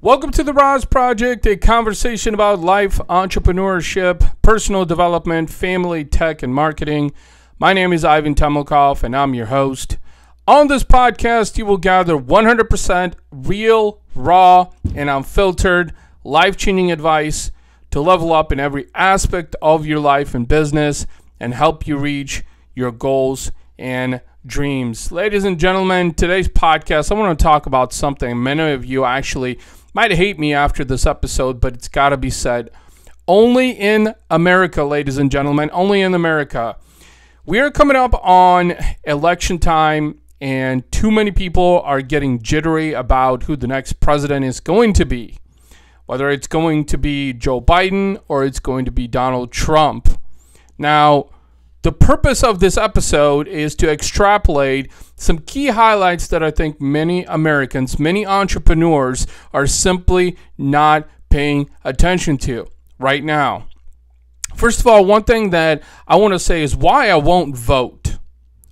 Welcome to the RAS Project, a conversation about life, entrepreneurship, personal development, family, tech, and marketing. My name is Ivan Temelkov, and I'm your host. On this podcast, you will gather 100% real, raw, and unfiltered, life-changing advice to level up in every aspect of your life and business and help you reach your goals and dreams. Ladies and gentlemen, today's podcast, I want to talk about something many of you actually might hate me after this episode, but it's got to be said. Only in America, ladies and gentlemen, only in America. We are coming up on election time, and too many people are getting jittery about who the next president is going to be. Whether it's going to be Joe Biden or it's going to be Donald Trump. Now, the purpose of this episode is to extrapolate some key highlights that I think many Americans, many entrepreneurs are simply not paying attention to right now. First of all, one thing that I want to say is why I won't vote.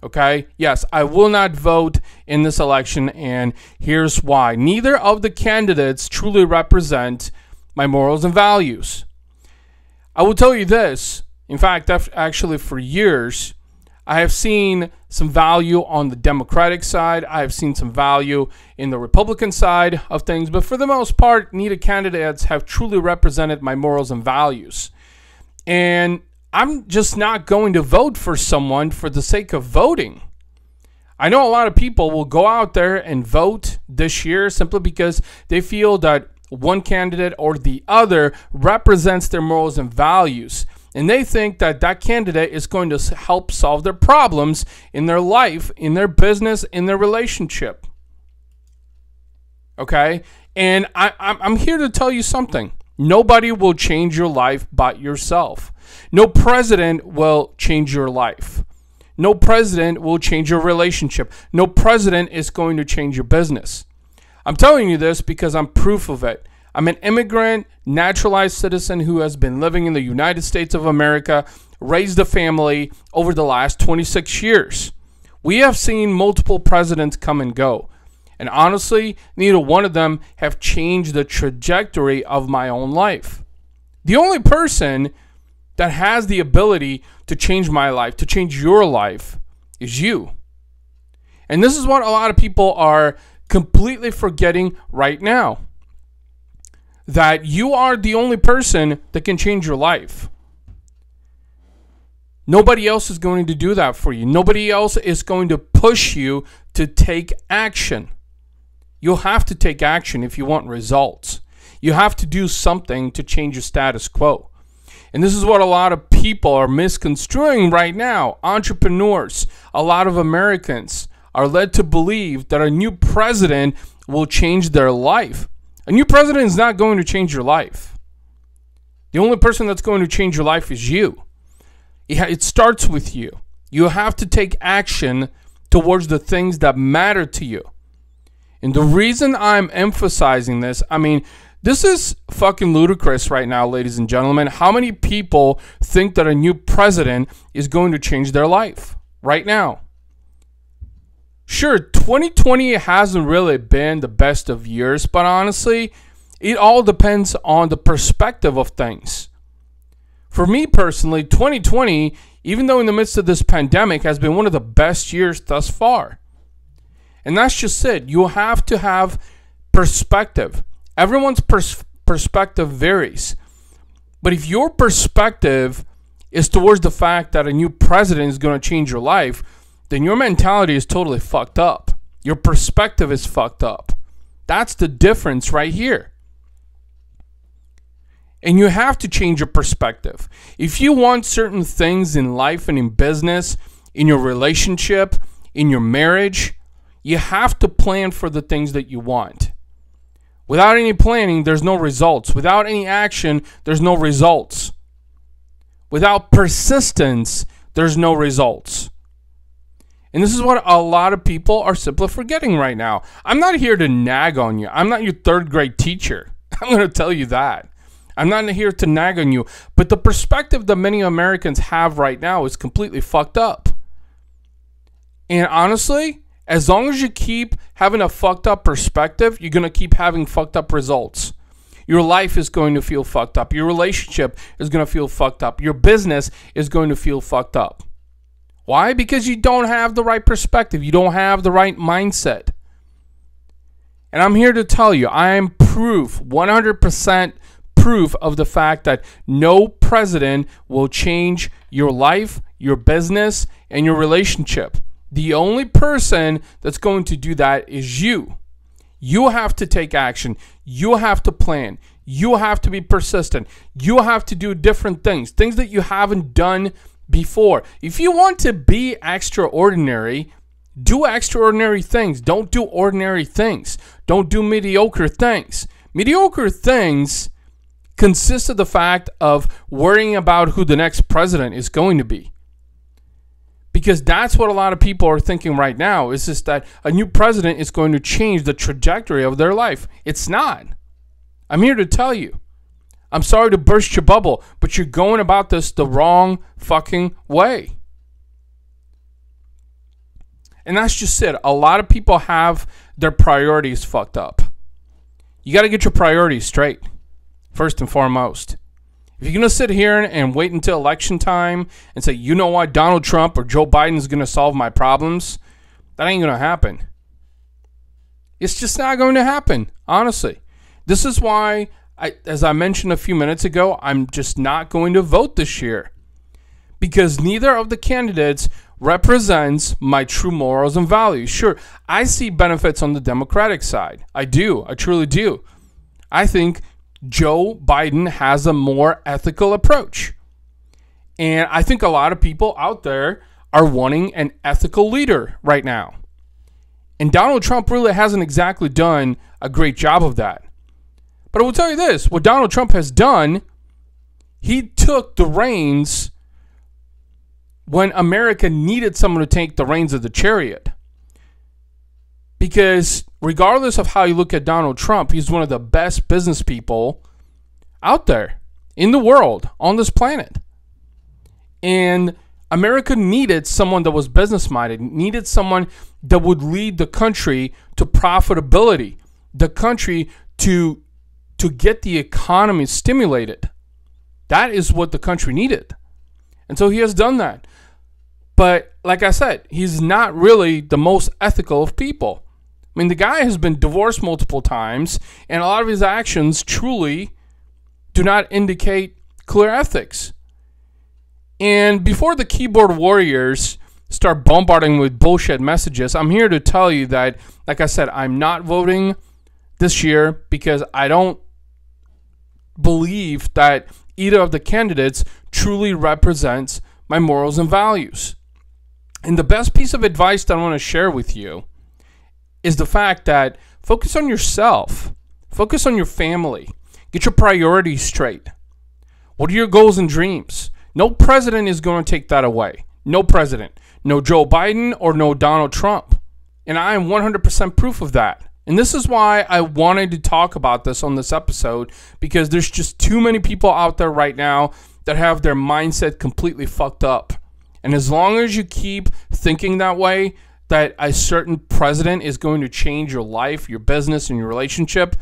Okay? Yes, I will not vote in this election, and here's why. Neither of the candidates truly represent my morals and values. I will tell you this. In fact, actually for years, I have seen some value on the Democratic side. I have seen some value in the Republican side of things. But for the most part, neither candidates have truly represented my morals and values. And I'm just not going to vote for someone for the sake of voting. I know a lot of people will go out there and vote this year simply because they feel that one candidate or the other represents their morals and values. And they think that that candidate is going to help solve their problems in their life, in their business, in their relationship. Okay? And I'm here to tell you something. Nobody will change your life but yourself. No president will change your life. No president will change your relationship. No president is going to change your business. I'm telling you this because I'm proof of it. I'm an immigrant, naturalized citizen who has been living in the United States of America, raised a family over the last 26 years. We have seen multiple presidents come and go. And honestly, neither one of them have changed the trajectory of my own life. The only person that has the ability to change my life, to change your life, is you. And this is what a lot of people are completely forgetting right now. That you are the only person that can change your life. Nobody else is going to do that for you. Nobody else is going to push you to take action. You'll have to take action if you want results. You have to do something to change your status quo. And this is what a lot of people are misconstruing right now. Entrepreneurs, a lot of Americans are led to believe that a new president will change their life. A new president is not going to change your life. The only person that's going to change your life is you. It starts with you. You have to take action towards the things that matter to you. And the reason I'm emphasizing this, this is fucking ludicrous right now, ladies and gentlemen. How many people think that a new president is going to change their life right now? Sure, 2020 hasn't really been the best of years, but honestly, it all depends on the perspective of things. For me personally, 2020, even though in the midst of this pandemic, has been one of the best years thus far. And that's just it. You have to have perspective. Everyone's perspective varies. But if your perspective is towards the fact that a new president is going to change your life, then your mentality is totally fucked up. Your perspective is fucked up. That's the difference right here. And you have to change your perspective. If you want certain things in life and in business, in your relationship, in your marriage, you have to plan for the things that you want. Without any planning, there's no results. Without any action, there's no results. Without persistence, there's no results. And this is what a lot of people are simply forgetting right now. I'm not here to nag on you. I'm not your third grade teacher. I'm going to tell you that. I'm not here to nag on you. But the perspective that many Americans have right now is completely fucked up. And honestly, As long as you keep having a fucked up perspective, you're going to keep having fucked up results. Your life is going to feel fucked up. Your relationship is going to feel fucked up. Your business is going to feel fucked up. Why? Because you don't have the right perspective. You don't have the right mindset. And I'm here to tell you, I am proof, 100% proof of the fact that no president will change your life, your business, and your relationship. The only person that's going to do that is you. You have to take action. You have to plan. You have to be persistent. You have to do different things that you haven't done before. If you want to be extraordinary, do extraordinary things. Don't do ordinary things. Don't do mediocre things. Mediocre things consist of the fact of worrying about who the next president is going to be. Because that's what a lot of people are thinking right now, is just that a new president is going to change the trajectory of their life. It's not. I'm here to tell you. I'm sorry to burst your bubble, but you're going about this the wrong fucking way. And that's just it. A lot of people have their priorities fucked up. You got to get your priorities straight, first and foremost. If you're going to sit here and wait until election time and say, you know what, Donald Trump or Joe Biden is going to solve my problems, that ain't going to happen. It's just not going to happen, honestly. This is why, as I mentioned a few minutes ago, I'm just not going to vote this year. Because neither of the candidates represents my true morals and values. Sure, I see benefits on the Democratic side. I do. I truly do. I think Joe Biden has a more ethical approach. And I think a lot of people out there are wanting an ethical leader right now. And Donald Trump really hasn't exactly done a great job of that. But I will tell you this, what Donald Trump has done, he took the reins when America needed someone to take the reins of the chariot. Because regardless of how you look at Donald Trump, he's one of the best business people out there in the world, on this planet. And America needed someone that was business-minded, needed someone that would lead the country to profitability, the country to get the economy stimulated. That is what the country needed. And so he has done that. But like I said, he's not really the most ethical of people. I mean, the guy has been divorced multiple times, and a lot of his actions truly do not indicate clear ethics. And before the keyboard warriors start bombarding with bullshit messages, I'm here to tell you that, like I said, I'm not voting this year because I don't believe that either of the candidates truly represents my morals and values. And the best piece of advice that I want to share with you is the fact that focus on yourself. Focus on your family. Get your priorities straight. What are your goals and dreams? No president is going to take that away. No president. No Joe Biden or no Donald Trump. And I am 100% proof of that. And this is why I wanted to talk about this on this episode, because there's just too many people out there right now that have their mindset completely fucked up. And as long as you keep thinking that way, that a certain president is going to change your life, your business, and your relationship,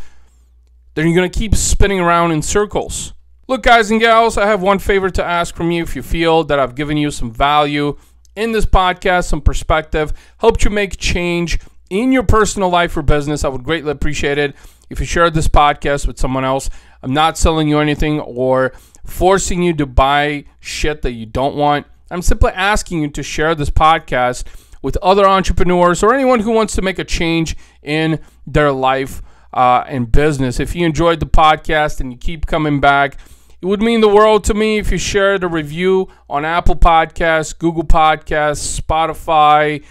then you're going to keep spinning around in circles. Look, guys and gals, I have one favor to ask from you. If you feel that I've given you some value in this podcast, some perspective, helped you make change in your personal life or business, I would greatly appreciate it if you shared this podcast with someone else. I'm not selling you anything or forcing you to buy shit that you don't want. I'm simply asking you to share this podcast with other entrepreneurs or anyone who wants to make a change in their life and business. If you enjoyed the podcast and you keep coming back, it would mean the world to me if you shared a review on Apple Podcasts, Google Podcasts, Spotify,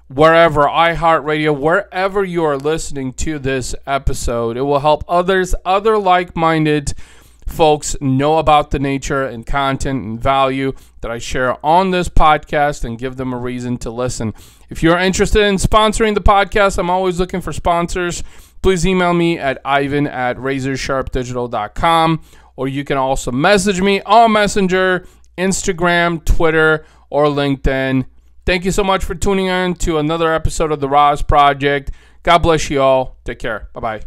wherever, iHeartRadio, wherever you are listening to this episode. It will help other like-minded folks know about the nature and content and value that I share on this podcast and give them a reason to listen. If you're interested in sponsoring the podcast, I'm always looking for sponsors. Please email me at ivan@razorsharpdigital.com, or you can also message me on Messenger, Instagram, Twitter, or LinkedIn. Thank you so much for tuning in to another episode of the RAS Project. God bless you all. Take care. Bye-bye.